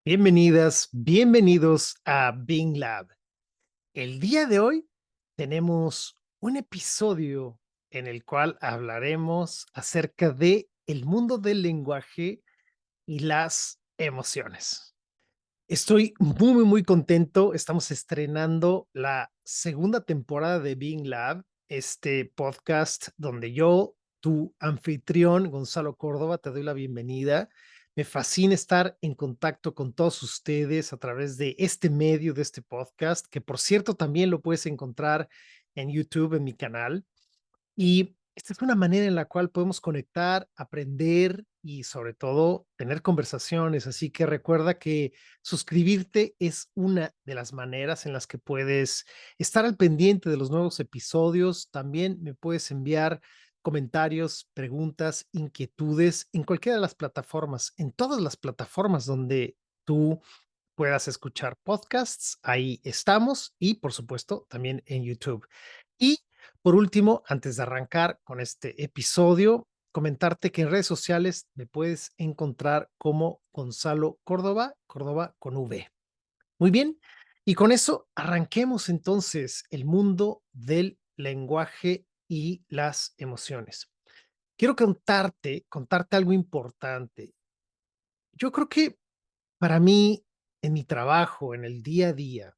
Bienvenidas, bienvenidos a Bing Lab. El día de hoy tenemos un episodio en el cual hablaremos acerca de el mundo del lenguaje y las emociones. Estoy muy contento. Estamos estrenando la segunda temporada de Bing Lab, este podcast donde yo, tu anfitrión, Gonzalo Córdoba, te doy la bienvenida. Me fascina estar en contacto con todos ustedes a través de este medio, de este podcast, que por cierto también lo puedes encontrar en YouTube, en mi canal. Y esta es una manera en la cual podemos conectar, aprender y sobre todo tener conversaciones. Así que recuerda que suscribirte es una de las maneras en las que puedes estar al pendiente de los nuevos episodios. También me puedes enviar comentarios, preguntas, inquietudes en cualquiera de las plataformas, en todas las plataformas donde tú puedas escuchar podcasts. Ahí estamos y por supuesto también en YouTube. Y por último, antes de arrancar con este episodio, comentarte que en redes sociales me puedes encontrar como Gonzalo Córdoba, Córdoba con V. Muy bien. Y con eso arranquemos entonces el mundo del lenguaje y las emociones. Quiero contarte algo importante. Yo creo que para mí, en mi trabajo, en el día a día,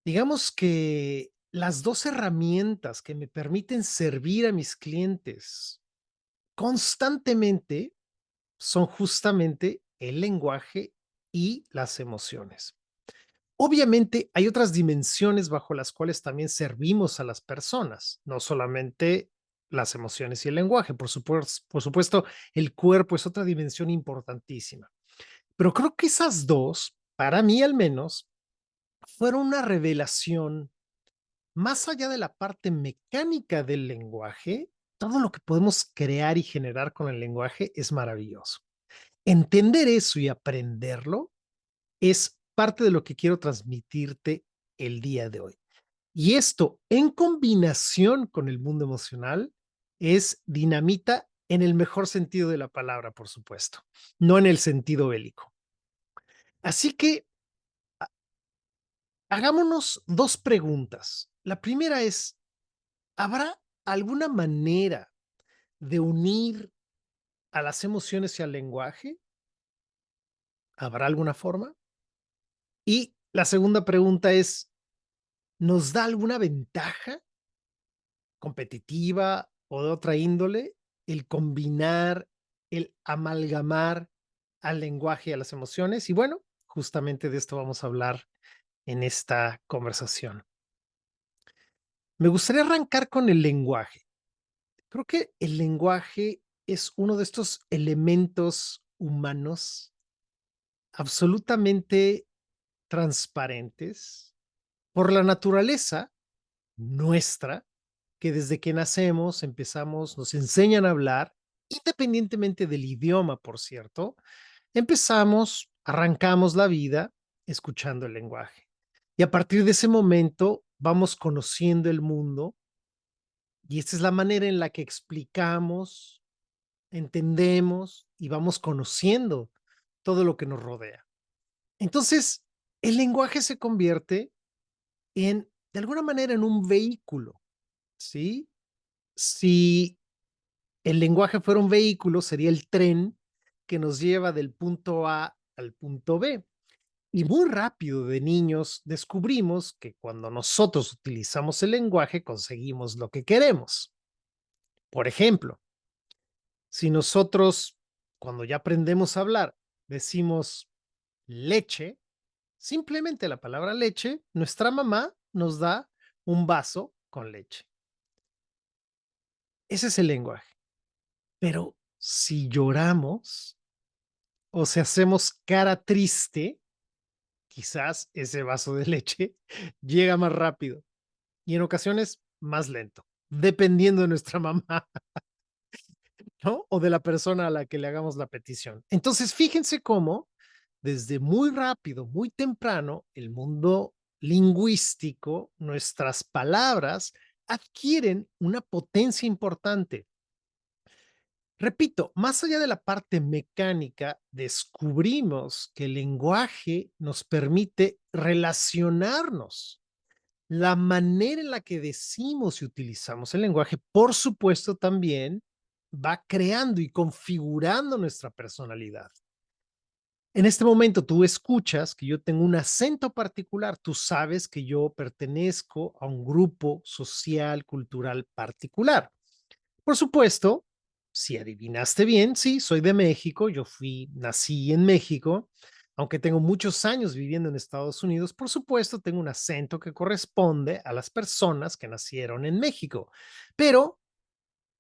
digamos que las 2 herramientas que me permiten servir a mis clientes constantemente son justamente el lenguaje y las emociones. Obviamente, hay otras dimensiones bajo las cuales también servimos a las personas, no solamente las emociones y el lenguaje. Por supuesto, el cuerpo es otra dimensión importantísima. Pero creo que esas 2, para mí al menos, fueron una revelación. Más allá de la parte mecánica del lenguaje, todo lo que podemos crear y generar con el lenguaje es maravilloso. Entender eso y aprenderlo es parte de lo que quiero transmitirte el día de hoy. Y esto, en combinación con el mundo emocional, es dinamita en el mejor sentido de la palabra, por supuesto, no en el sentido bélico. Así que hagámonos 2 preguntas. La primera es, ¿habrá alguna manera de unir a las emociones y al lenguaje? ¿Habrá alguna forma? Y la segunda pregunta es, ¿nos da alguna ventaja competitiva o de otra índole el combinar, el amalgamar al lenguaje y a las emociones? Y bueno, justamente de esto vamos a hablar en esta conversación. Me gustaría arrancar con el lenguaje. Creo que el lenguaje es uno de estos elementos humanos absolutamente transparentes por la naturaleza nuestra, que desde que nacemos empezamos, nos enseñan a hablar, independientemente del idioma, por cierto, arrancamos la vida escuchando el lenguaje. Y a partir de ese momento vamos conociendo el mundo y esta es la manera en la que explicamos, entendemos y vamos conociendo todo lo que nos rodea. Entonces, el lenguaje se convierte de alguna manera, en un vehículo, ¿sí? Si el lenguaje fuera un vehículo, sería el tren que nos lleva del punto A al punto B. Y muy rápido de niños descubrimos que cuando nosotros utilizamos el lenguaje conseguimos lo que queremos. Por ejemplo, si nosotros, cuando ya aprendemos a hablar, decimos leche, simplemente la palabra leche, nuestra mamá nos da un vaso con leche. Ese es el lenguaje. Pero si lloramos o si hacemos cara triste, quizás ese vaso de leche llega más rápido y en ocasiones más lento, dependiendo de nuestra mamá, ¿no? O de la persona a la que le hagamos la petición. Entonces, fíjense cómo desde muy rápido, muy temprano, el mundo lingüístico, nuestras palabras adquieren una potencia importante. Repito, más allá de la parte mecánica, descubrimos que el lenguaje nos permite relacionarnos. La manera en la que decimos y utilizamos el lenguaje, por supuesto, también va creando y configurando nuestra personalidad. En este momento tú escuchas que yo tengo un acento particular, tú sabes que yo pertenezco a un grupo social, cultural particular. Por supuesto, si adivinaste bien, sí, soy de México, nací en México, aunque tengo muchos años viviendo en Estados Unidos, por supuesto, tengo un acento que corresponde a las personas que nacieron en México. Pero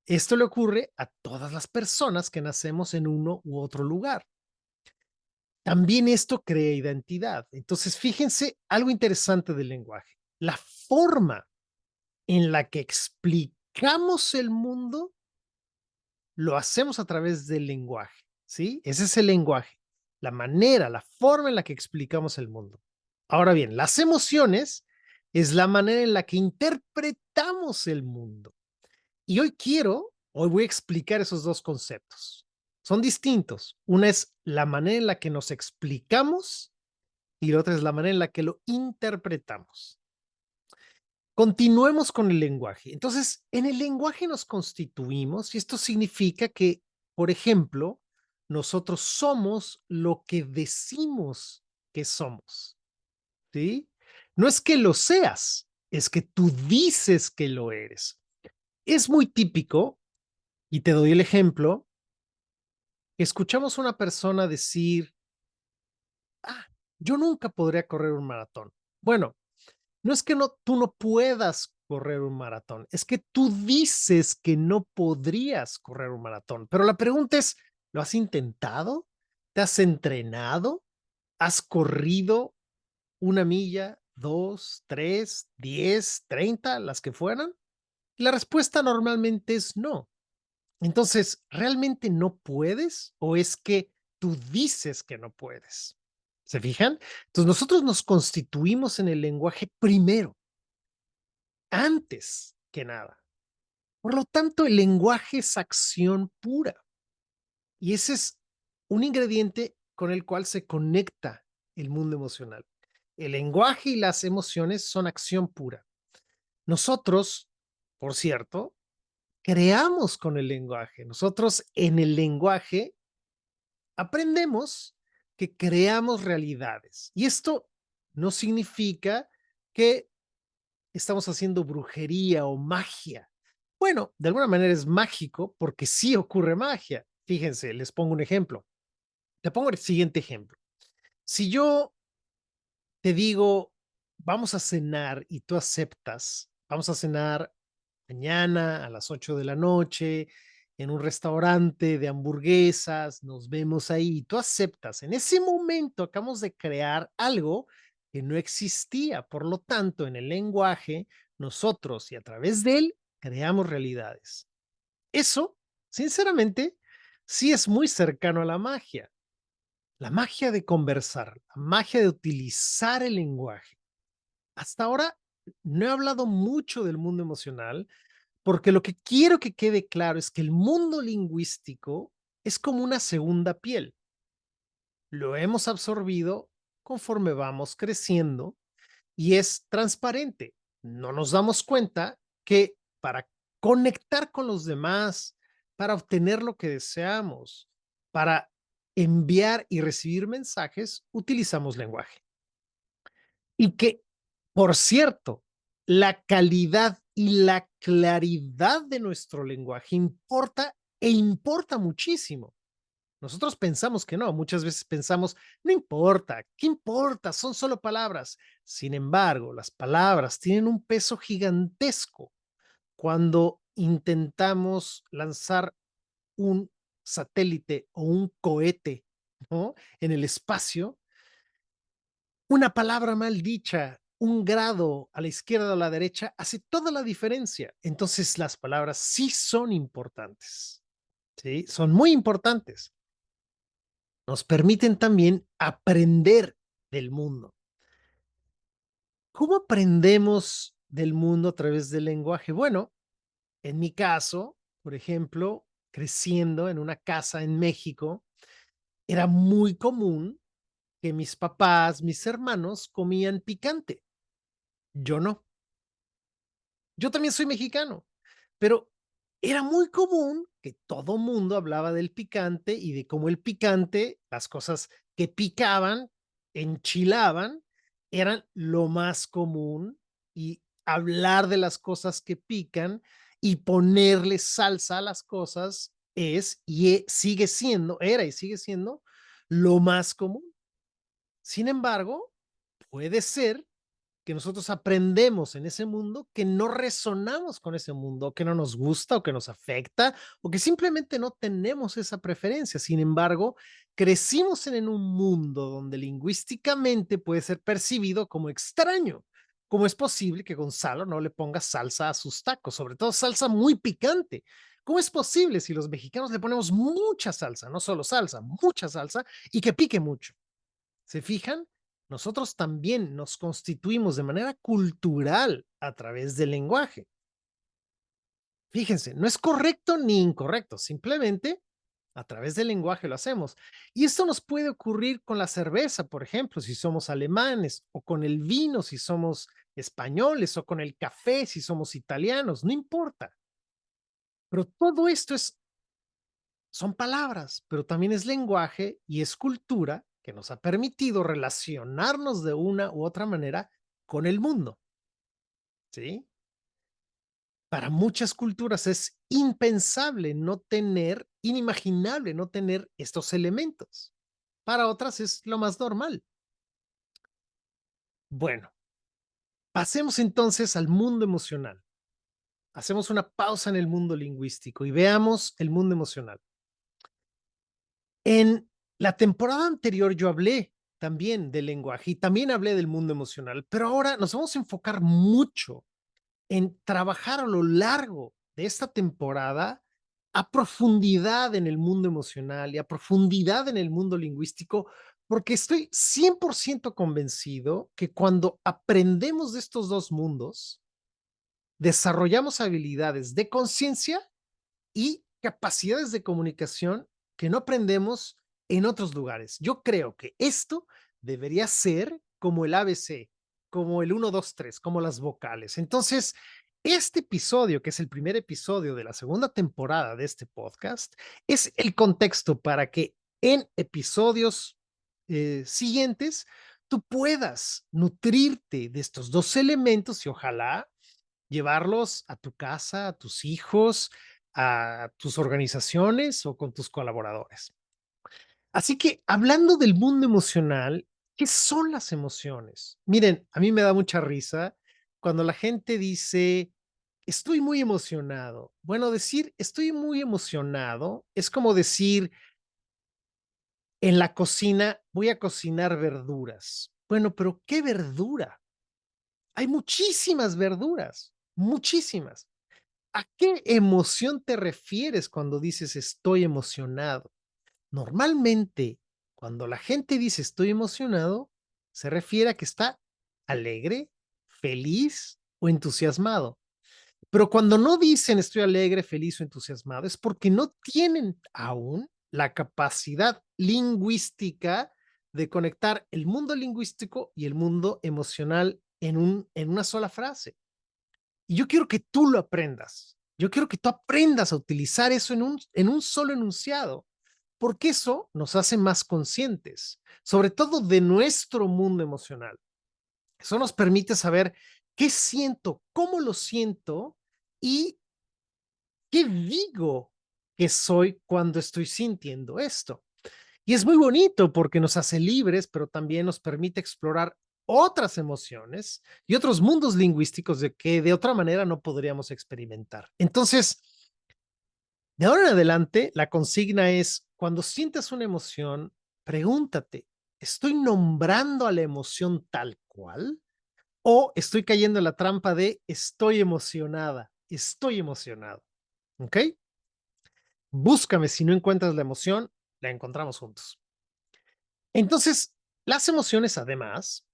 esto le ocurre a todas las personas que nacemos en uno u otro lugar. También esto crea identidad. Entonces, fíjense algo interesante del lenguaje. La forma en la que explicamos el mundo lo hacemos a través del lenguaje, ¿sí? Ese es el lenguaje, la manera, la forma en la que explicamos el mundo. Ahora bien, las emociones es la manera en la que interpretamos el mundo. Y hoy voy a explicar esos dos conceptos. Son distintos. Una es la manera en la que nos explicamos y la otra es la manera en la que lo interpretamos. Continuemos con el lenguaje. Entonces, en el lenguaje nos constituimos y esto significa que, por ejemplo, nosotros somos lo que decimos que somos, ¿sí? No es que lo seas, es que tú dices que lo eres. Es muy típico, y te doy el ejemplo, que escuchamos a una persona decir, ah, yo nunca podría correr un maratón. Bueno, no es que tú no puedas correr un maratón, es que tú dices que no podrías correr un maratón, pero la pregunta es, ¿lo has intentado? ¿Te has entrenado? ¿Has corrido una milla, 2, 3, 10, 30, las que fueran? La respuesta normalmente es no. Entonces, ¿realmente no puedes o es que tú dices que no puedes? ¿Se fijan? Entonces, nosotros nos constituimos en el lenguaje primero antes que nada. Por lo tanto, el lenguaje es acción pura y ese es un ingrediente con el cual se conecta el mundo emocional. El lenguaje y las emociones son acción pura. Nosotros, por cierto, creamos con el lenguaje. Nosotros en el lenguaje aprendemos que creamos realidades. Y esto no significa que estamos haciendo brujería o magia. Bueno, de alguna manera es mágico porque sí ocurre magia. Fíjense, les pongo un ejemplo. Te pongo el siguiente ejemplo. Si yo te digo, vamos a cenar y tú aceptas, vamos a cenar mañana a las 8 de la noche en un restaurante de hamburguesas, nos vemos ahí y tú aceptas. En ese momento acabamos de crear algo que no existía. Por lo tanto, en el lenguaje, nosotros y a través de él creamos realidades. Eso, sinceramente, sí es muy cercano a la magia de conversar, la magia de utilizar el lenguaje. Hasta ahora no he hablado mucho del mundo emocional, porque lo que quiero que quede claro es que el mundo lingüístico es como una segunda piel. Lo hemos absorbido conforme vamos creciendo y es transparente. No nos damos cuenta que para conectar con los demás, para obtener lo que deseamos, para enviar y recibir mensajes, utilizamos lenguaje. Y que, por cierto, la calidad y la claridad de nuestro lenguaje importa e importa muchísimo. Nosotros pensamos que no, muchas veces pensamos, no importa, ¿qué importa? Son solo palabras. Sin embargo, las palabras tienen un peso gigantesco cuando intentamos lanzar un satélite o un cohete, ¿no? En el espacio. Una palabra mal dicha, un grado a la izquierda o a la derecha hace toda la diferencia. Entonces, las palabras sí son importantes, ¿sí? Son muy importantes. Nos permiten también aprender del mundo. ¿Cómo aprendemos del mundo a través del lenguaje? Bueno, en mi caso, por ejemplo, creciendo en una casa en México, era muy común que mis papás, mis hermanos comían picante. Yo no. Yo también soy mexicano, pero era muy común que todo mundo hablaba del picante y de cómo el picante, las cosas que picaban, enchilaban, eran lo más común y hablar de las cosas que pican y ponerle salsa a las cosas es sigue siendo, era y sigue siendo lo más común. Sin embargo, puede ser que nosotros aprendemos en ese mundo que no resonamos con ese mundo, que no nos gusta o que nos afecta o que simplemente no tenemos esa preferencia. Sin embargo, crecimos en un mundo donde lingüísticamente puede ser percibido como extraño. ¿Cómo es posible que Gonzalo no le ponga salsa a sus tacos? Sobre todo salsa muy picante. ¿Cómo es posible si los mexicanos le ponemos mucha salsa, no solo salsa, mucha salsa y que pique mucho? ¿Se fijan? Nosotros también nos constituimos de manera cultural a través del lenguaje. Fíjense, no es correcto ni incorrecto, simplemente a través del lenguaje lo hacemos. Y esto nos puede ocurrir con la cerveza, por ejemplo, si somos alemanes, o con el vino, si somos españoles, o con el café, si somos italianos, no importa. Pero todo esto son palabras, pero también es lenguaje y es cultura que nos ha permitido relacionarnos de una u otra manera con el mundo, ¿sí? Para muchas culturas es impensable no tener, inimaginable no tener estos elementos. Para otras es lo más normal. Bueno, pasemos entonces al mundo emocional. Hacemos una pausa en el mundo lingüístico y veamos el mundo emocional. En la temporada anterior yo hablé también del lenguaje y también hablé del mundo emocional, pero ahora nos vamos a enfocar mucho en trabajar a lo largo de esta temporada a profundidad en el mundo emocional y a profundidad en el mundo lingüístico, porque estoy 100% convencido que cuando aprendemos de estos dos mundos, desarrollamos habilidades de conciencia y capacidades de comunicación que no aprendemos en otros lugares. Yo creo que esto debería ser como el ABC, como el 1, 2, 3, como las vocales. Entonces, este episodio, que es el primer episodio de la segunda temporada de este podcast, es el contexto para que en episodios siguientes tú puedas nutrirte de estos dos elementos y ojalá llevarlos a tu casa, a tus hijos, a tus organizaciones o con tus colaboradores. Así que hablando del mundo emocional, ¿qué son las emociones? Miren, a mí me da mucha risa cuando la gente dice, estoy muy emocionado. Bueno, decir estoy muy emocionado es como decir en la cocina voy a cocinar verduras. Bueno, pero ¿qué verdura? Hay muchísimas verduras, muchísimas. ¿A qué emoción te refieres cuando dices estoy emocionado? Normalmente, cuando la gente dice estoy emocionado, se refiere a que está alegre, feliz o entusiasmado. Pero cuando no dicen estoy alegre, feliz o entusiasmado, es porque no tienen aún la capacidad lingüística de conectar el mundo lingüístico y el mundo emocional en una sola frase. Y yo quiero que tú lo aprendas. Yo quiero que tú aprendas a utilizar eso en un solo enunciado, porque eso nos hace más conscientes, sobre todo de nuestro mundo emocional. Eso nos permite saber qué siento, cómo lo siento y qué digo que soy cuando estoy sintiendo esto. Y es muy bonito porque nos hace libres, pero también nos permite explorar otras emociones y otros mundos lingüísticos de que de otra manera no podríamos experimentar. Entonces, de ahora en adelante, la consigna es, cuando sientas una emoción, pregúntate, ¿estoy nombrando a la emoción tal cual? ¿O estoy cayendo en la trampa de estoy emocionada, estoy emocionado? ¿Ok? Búscame si no encuentras la emoción, la encontramos juntos. Entonces, las emociones además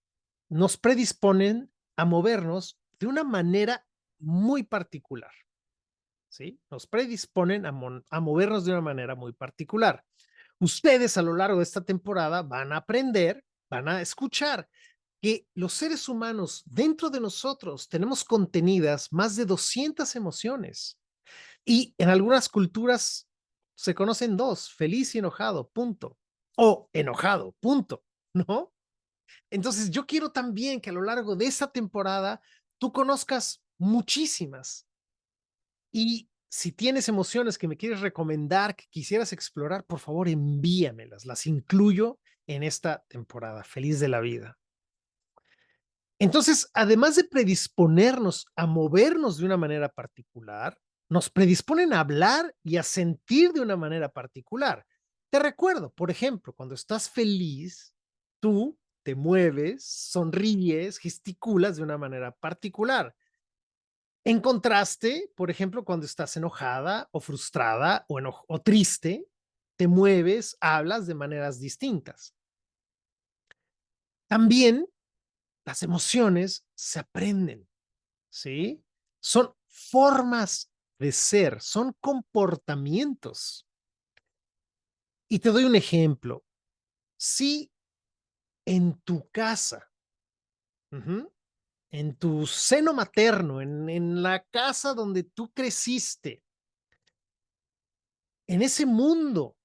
nos predisponen a movernos de una manera muy particular, ¿sí? Nos predisponen a movernos de una manera muy particular. Ustedes a lo largo de esta temporada van a aprender, van a escuchar que los seres humanos dentro de nosotros tenemos contenidas más de 200 emociones y en algunas culturas se conocen dos, feliz y enojado, punto. O enojado, punto, ¿no? Entonces yo quiero también que a lo largo de esta temporada tú conozcas muchísimas y si tienes emociones que me quieres recomendar, que quisieras explorar, por favor envíamelas, las incluyo en esta temporada. Feliz de la vida. Entonces, además de predisponernos a movernos de una manera particular, nos predisponen a hablar y a sentir de una manera particular. Te recuerdo, por ejemplo, cuando estás feliz, tú te mueves, sonríes, gesticulas de una manera particular. En contraste, por ejemplo, cuando estás enojada o frustrada o triste, te mueves, hablas de maneras distintas. También las emociones se aprenden. ¿Sí? Son formas de ser, son comportamientos. Y te doy un ejemplo. Si en tu casa, ujú, en tu seno materno, en la casa donde tú creciste, en ese mundo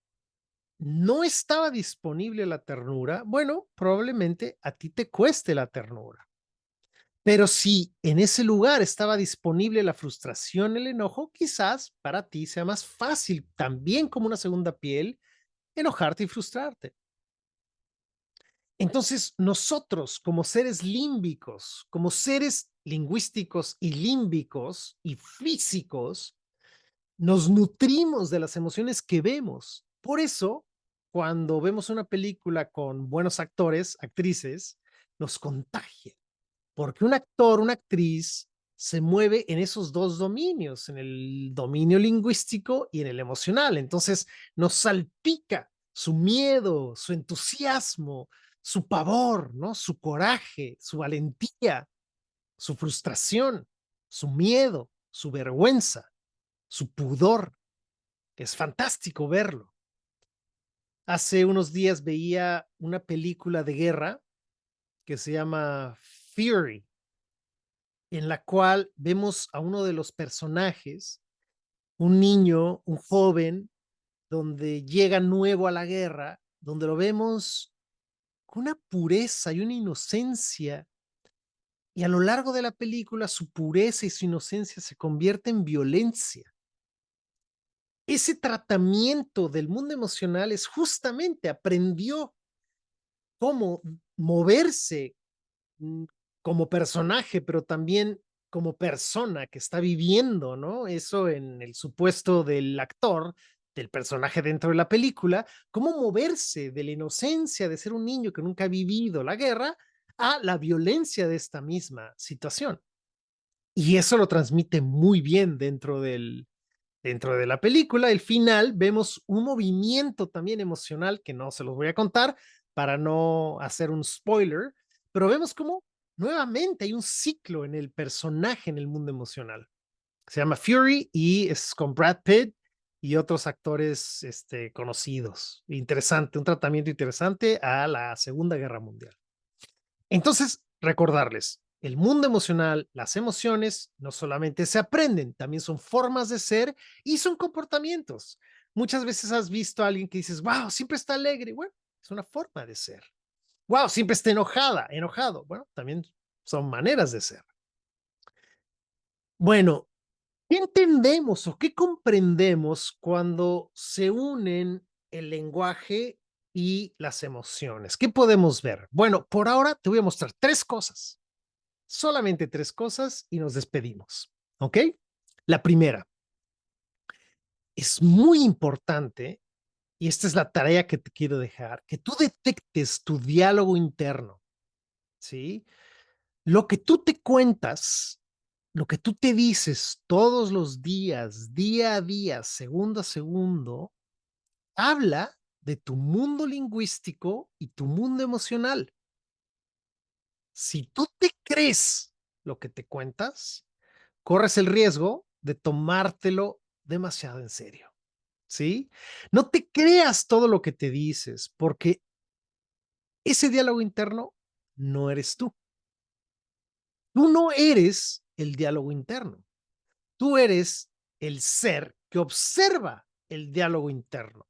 no estaba disponible la ternura, bueno, probablemente a ti te cueste la ternura. Pero si en ese lugar estaba disponible la frustración, el enojo, quizás para ti sea más fácil, también como una segunda piel, enojarte y frustrarte. Entonces, nosotros como seres límbicos, como seres lingüísticos y límbicos y físicos, nos nutrimos de las emociones que vemos. Por eso, cuando vemos una película con buenos actores, actrices, nos contagia. Porque un actor, una actriz se mueve en esos dos dominios, en el dominio lingüístico y en el emocional. Entonces nos salpica su miedo, su entusiasmo, su pavor, ¿no? Su coraje, su valentía, su frustración, su miedo, su vergüenza, su pudor. Es fantástico verlo. Hace unos días veía una película de guerra que se llama Fury, en la cual vemos a uno de los personajes, un niño, un joven, donde llega nuevo a la guerra, donde lo vemos con una pureza y una inocencia, y a lo largo de la película su pureza y su inocencia se convierte en violencia. Ese tratamiento del mundo emocional es justamente aprendió cómo moverse mm, como personaje, pero también como persona que está viviendo, ¿no? Eso en el supuesto del actor, del personaje dentro de la película, cómo moverse de la inocencia de ser un niño que nunca ha vivido la guerra a la violencia de esta misma situación. Y eso lo transmite muy bien dentro de la película. El final vemos un movimiento también emocional que no se los voy a contar para no hacer un spoiler, pero vemos cómo nuevamente hay un ciclo en el personaje en el mundo emocional. Se llama Fury y es con Brad Pitt y otros actores conocidos. Interesante, un tratamiento interesante a la Segunda Guerra Mundial. Entonces, recordarles, el mundo emocional, las emociones, no solamente se aprenden, también son formas de ser y son comportamientos. Muchas veces has visto a alguien que dices, wow, siempre está alegre. Bueno, es una forma de ser. Wow, siempre está enojada, enojado. Bueno, también son maneras de ser. Bueno, ¿qué entendemos o qué comprendemos cuando se unen el lenguaje y las emociones? ¿Qué podemos ver? Bueno, por ahora te voy a mostrar tres cosas. Solamente tres cosas y nos despedimos. ¿Ok? La primera, es muy importante, y esta es la tarea que te quiero dejar, que tú detectes tu diálogo interno, ¿sí? Lo que tú te cuentas, lo que tú te dices todos los días, día a día, segundo a segundo, habla de tu mundo lingüístico y tu mundo emocional. Si tú te crees lo que te cuentas, corres el riesgo de tomártelo demasiado en serio, ¿sí? No te creas todo lo que te dices, porque ese diálogo interno no eres tú. Tú no eres el diálogo interno. Tú eres el ser que observa el diálogo interno.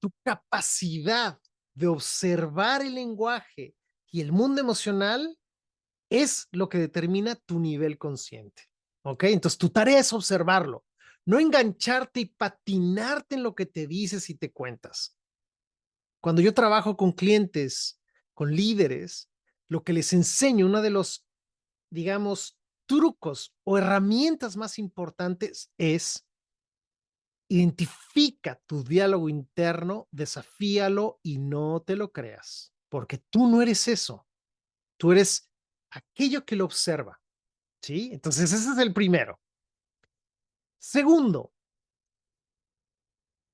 Tu capacidad de observar el lenguaje y el mundo emocional es lo que determina tu nivel consciente. ¿Ok? Entonces tu tarea es observarlo, no engancharte y patinarte en lo que te dices y te cuentas. Cuando yo trabajo con clientes, con líderes, lo que les enseño, uno de los, digamos, trucos o herramientas más importantes es identifica tu diálogo interno, desafíalo y no te lo creas, porque tú no eres eso, tú eres aquello que lo observa, ¿sí? Entonces ese es el primero. Segundo,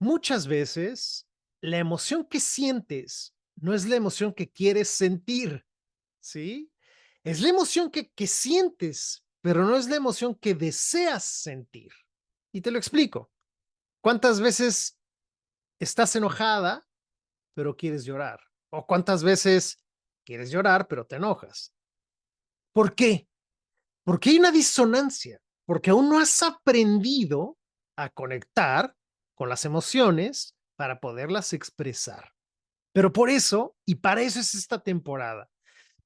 muchas veces la emoción que sientes no es la emoción que quieres sentir, ¿sí? Es la emoción que sientes, pero no es la emoción que deseas sentir. Y te lo explico. ¿Cuántas veces estás enojada, pero quieres llorar? ¿O cuántas veces quieres llorar, pero te enojas? ¿Por qué? Porque hay una disonancia, porque aún no has aprendido a conectar con las emociones para poderlas expresar. Pero por eso, y para eso es esta temporada,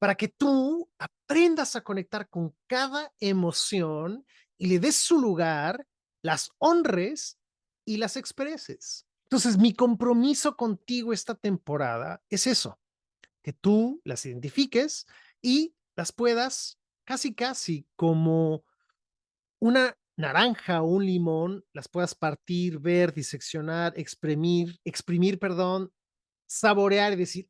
para que tú aprendas a conectar con cada emoción y le des su lugar, las honres y las expreses. Entonces, mi compromiso contigo esta temporada es eso, que tú las identifiques y las puedas casi, casi como una naranja o un limón, las puedas partir, ver, diseccionar, exprimir, perdón, saborear y decir,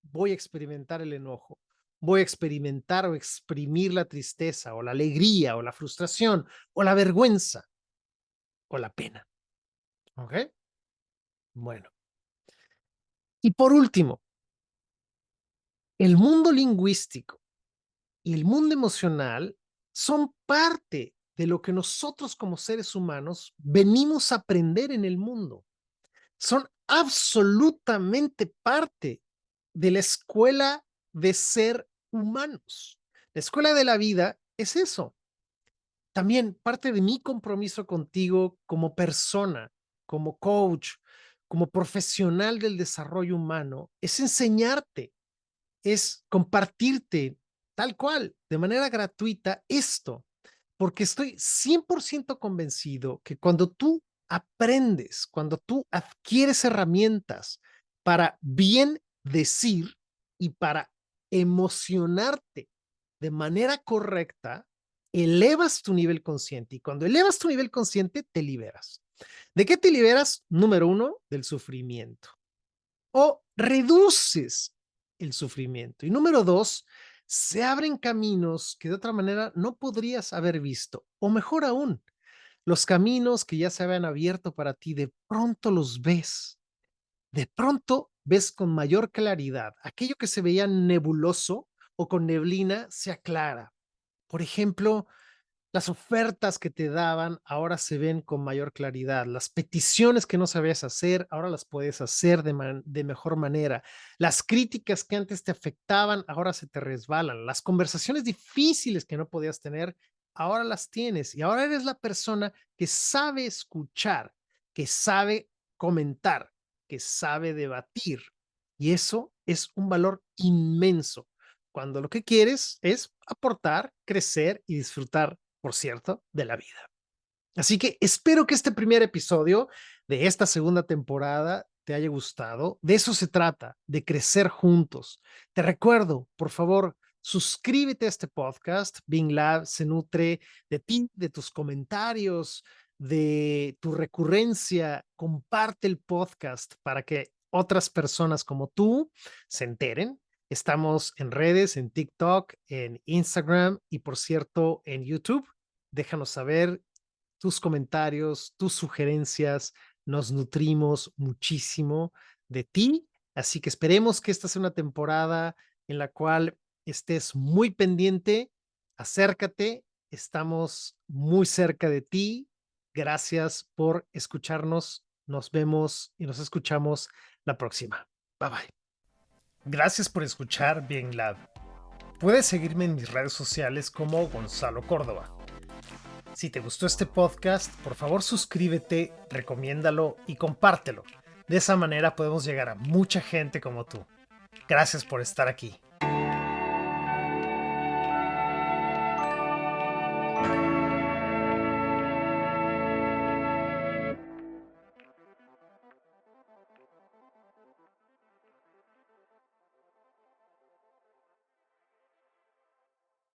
voy a experimentar el enojo, voy a experimentar o exprimir la tristeza o la alegría o la frustración o la vergüenza o la pena. ¿Ok? Bueno. Y por último, el mundo lingüístico y el mundo emocional son parte de lo que nosotros como seres humanos venimos a aprender en el mundo. Son absolutamente parte de la escuela de ser humanos. La escuela de la vida es eso. También parte de mi compromiso contigo como persona, como coach, como profesional del desarrollo humano, es enseñarte, es compartirte tal cual, de manera gratuita, esto, porque estoy 100% convencido que cuando tú aprendes, cuando tú adquieres herramientas para bien decir y para emocionarte de manera correcta, elevas tu nivel consciente y cuando elevas tu nivel consciente te liberas. ¿De qué te liberas? Número uno, del sufrimiento o reduces el sufrimiento. Y número dos, se abren caminos que de otra manera no podrías haber visto. O mejor aún, los caminos que ya se habían abierto para ti, de pronto los ves. De pronto ves con mayor claridad. Aquello que se veía nebuloso o con neblina se aclara. Por ejemplo, las ofertas que te daban ahora se ven con mayor claridad. Las peticiones que no sabías hacer, ahora las puedes hacer de mejor manera. Las críticas que antes te afectaban, ahora se te resbalan. Las conversaciones difíciles que no podías tener, ahora las tienes. Y ahora eres la persona que sabe escuchar, que sabe comentar, que sabe debatir. Y eso es un valor inmenso cuando lo que quieres es aportar, crecer y disfrutar, por cierto, de la vida. Así que espero que este primer episodio de esta segunda temporada te haya gustado. De eso se trata, de crecer juntos. Te recuerdo, por favor, suscríbete a este podcast. Being Lab se nutre de ti, de tus comentarios, de tu recurrencia. Comparte el podcast para que otras personas como tú se enteren. Estamos en redes, en TikTok, en Instagram y, por cierto, en YouTube. Déjanos saber tus comentarios, tus sugerencias. Nos nutrimos muchísimo de ti. Así que esperemos que esta sea una temporada en la cual estés muy pendiente. Acércate. Estamos muy cerca de ti. gracias por escucharnos. Nos vemos y nos escuchamos la próxima. Bye bye. Gracias por escuchar Bien Lab. Puedes seguirme en mis redes sociales como Gonzalo Córdoba. Si te gustó este podcast, por favor suscríbete, recomiéndalo y compártelo. De esa manera podemos llegar a mucha gente como tú. Gracias por estar aquí.